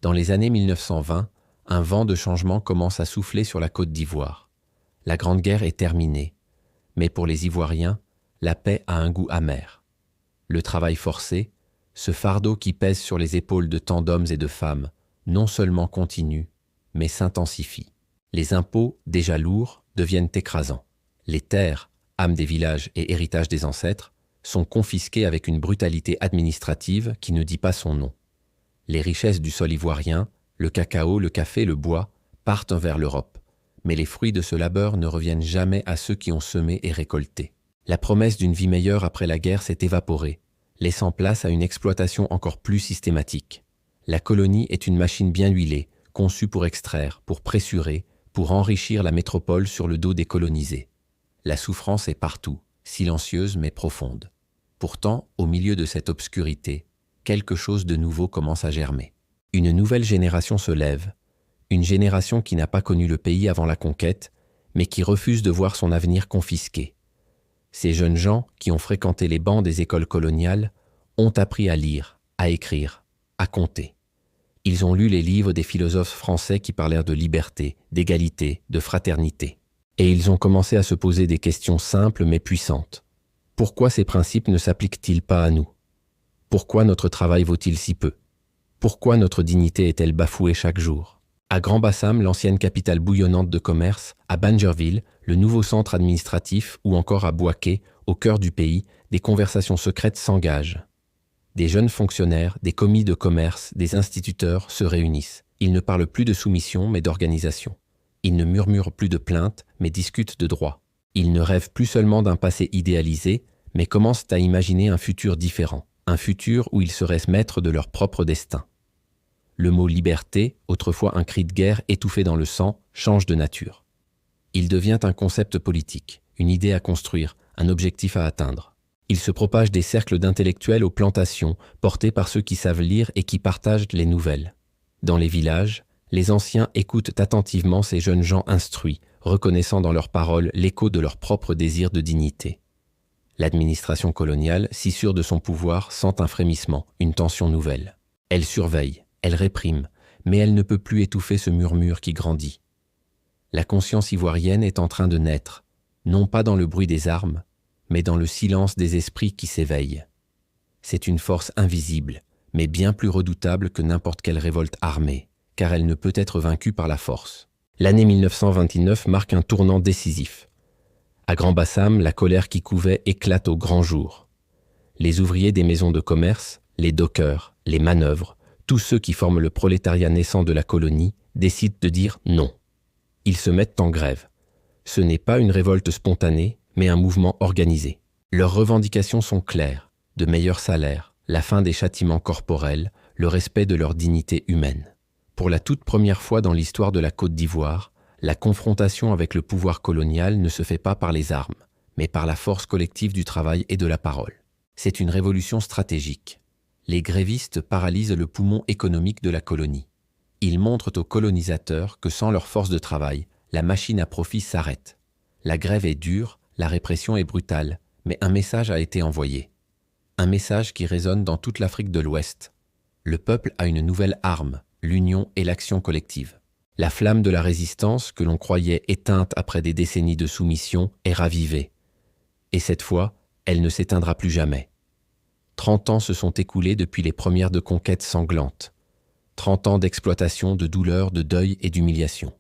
Dans les années 1920, un vent de changement commence à souffler sur la Côte d'Ivoire. La Grande Guerre est terminée, mais pour les Ivoiriens, la paix a un goût amer. Le travail forcé, ce fardeau qui pèse sur les épaules de tant d'hommes et de femmes, non seulement continue, mais s'intensifie. Les impôts, déjà lourds, deviennent écrasants. Les terres, âmes des villages et héritage des ancêtres, sont confisquées avec une brutalité administrative qui ne dit pas son nom. Les richesses du sol ivoirien, le cacao, le café, le bois, partent vers l'Europe, mais les fruits de ce labeur ne reviennent jamais à ceux qui ont semé et récolté. La promesse d'une vie meilleure après la guerre s'est évaporée, laissant place à une exploitation encore plus systématique. La colonie est une machine bien huilée, conçue pour extraire, pour pressurer, pour enrichir la métropole sur le dos des colonisés. La souffrance est partout, silencieuse mais profonde. Pourtant, au milieu de cette obscurité, quelque chose de nouveau commence à germer. Une nouvelle génération se lève, une génération qui n'a pas connu le pays avant la conquête, mais qui refuse de voir son avenir confisqué. Ces jeunes gens, qui ont fréquenté les bancs des écoles coloniales, ont appris à lire, à écrire, à compter. Ils ont lu les livres des philosophes français qui parlèrent de liberté, d'égalité, de fraternité. Et ils ont commencé à se poser des questions simples mais puissantes. Pourquoi ces principes ne s'appliquent-ils pas à nous? Pourquoi notre travail vaut-il si peu? Pourquoi notre dignité est-elle bafouée chaque jour? À Grand-Bassam, l'ancienne capitale bouillonnante de commerce, à Bangerville, le nouveau centre administratif, ou encore à Bouaké, au cœur du pays, des conversations secrètes s'engagent. Des jeunes fonctionnaires, des commis de commerce, des instituteurs se réunissent. Ils ne parlent plus de soumission, mais d'organisation. Ils ne murmurent plus de plaintes, mais discutent de droits. Ils ne rêvent plus seulement d'un passé idéalisé, mais commencent à imaginer un futur différent. Un futur où ils seraient maîtres de leur propre destin. Le mot liberté, autrefois un cri de guerre étouffé dans le sang, change de nature. Il devient un concept politique, une idée à construire, un objectif à atteindre. Il se propage des cercles d'intellectuels aux plantations, portés par ceux qui savent lire et qui partagent les nouvelles. Dans les villages, les anciens écoutent attentivement ces jeunes gens instruits, reconnaissant dans leurs paroles l'écho de leur propre désir de dignité. L'administration coloniale, si sûre de son pouvoir, sent un frémissement, une tension nouvelle. Elle surveille, elle réprime, mais elle ne peut plus étouffer ce murmure qui grandit. La conscience ivoirienne est en train de naître, non pas dans le bruit des armes, mais dans le silence des esprits qui s'éveillent. C'est une force invisible, mais bien plus redoutable que n'importe quelle révolte armée, car elle ne peut être vaincue par la force. L'année 1929 marque un tournant décisif. À Grand-Bassam, la colère qui couvait éclate au grand jour. Les ouvriers des maisons de commerce, les dockers, les manœuvres, tous ceux qui forment le prolétariat naissant de la colonie, décident de dire non. Ils se mettent en grève. Ce n'est pas une révolte spontanée, mais un mouvement organisé. Leurs revendications sont claires, de meilleurs salaires, la fin des châtiments corporels, le respect de leur dignité humaine. Pour la toute première fois dans l'histoire de la Côte d'Ivoire, la confrontation avec le pouvoir colonial ne se fait pas par les armes, mais par la force collective du travail et de la parole. C'est une révolution stratégique. Les grévistes paralysent le poumon économique de la colonie. Ils montrent aux colonisateurs que sans leur force de travail, la machine à profit s'arrête. La grève est dure, la répression est brutale, mais un message a été envoyé. Un message qui résonne dans toute l'Afrique de l'Ouest. Le peuple a une nouvelle arme, l'union et l'action collective. La flamme de la résistance, que l'on croyait éteinte après des décennies de soumission, est ravivée. Et cette fois, elle ne s'éteindra plus jamais. 30 ans se sont écoulés depuis les premières de conquêtes sanglantes. 30 ans d'exploitation, de douleur, de deuil et d'humiliation.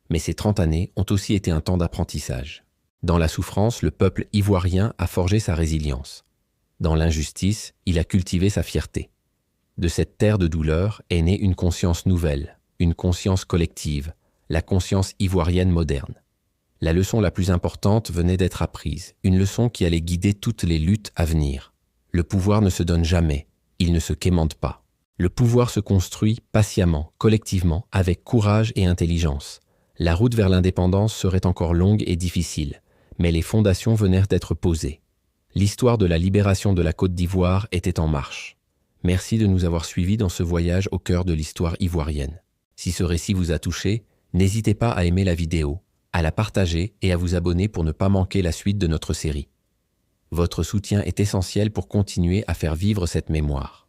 Mais ces 30 années ont aussi été un temps d'apprentissage. Dans la souffrance, le peuple ivoirien a forgé sa résilience. Dans l'injustice, il a cultivé sa fierté. De cette terre de douleur est née une conscience nouvelle, une conscience collective, la conscience ivoirienne moderne. La leçon la plus importante venait d'être apprise, une leçon qui allait guider toutes les luttes à venir. Le pouvoir ne se donne jamais, il ne se quémande pas. Le pouvoir se construit patiemment, collectivement, avec courage et intelligence. La route vers l'indépendance serait encore longue et difficile, mais les fondations venèrent d'être posées. L'histoire de la libération de la Côte d'Ivoire était en marche. Merci de nous avoir suivis dans ce voyage au cœur de l'histoire ivoirienne. Si ce récit vous a touché, n'hésitez pas à aimer la vidéo, à la partager et à vous abonner pour ne pas manquer la suite de notre série. Votre soutien est essentiel pour continuer à faire vivre cette mémoire.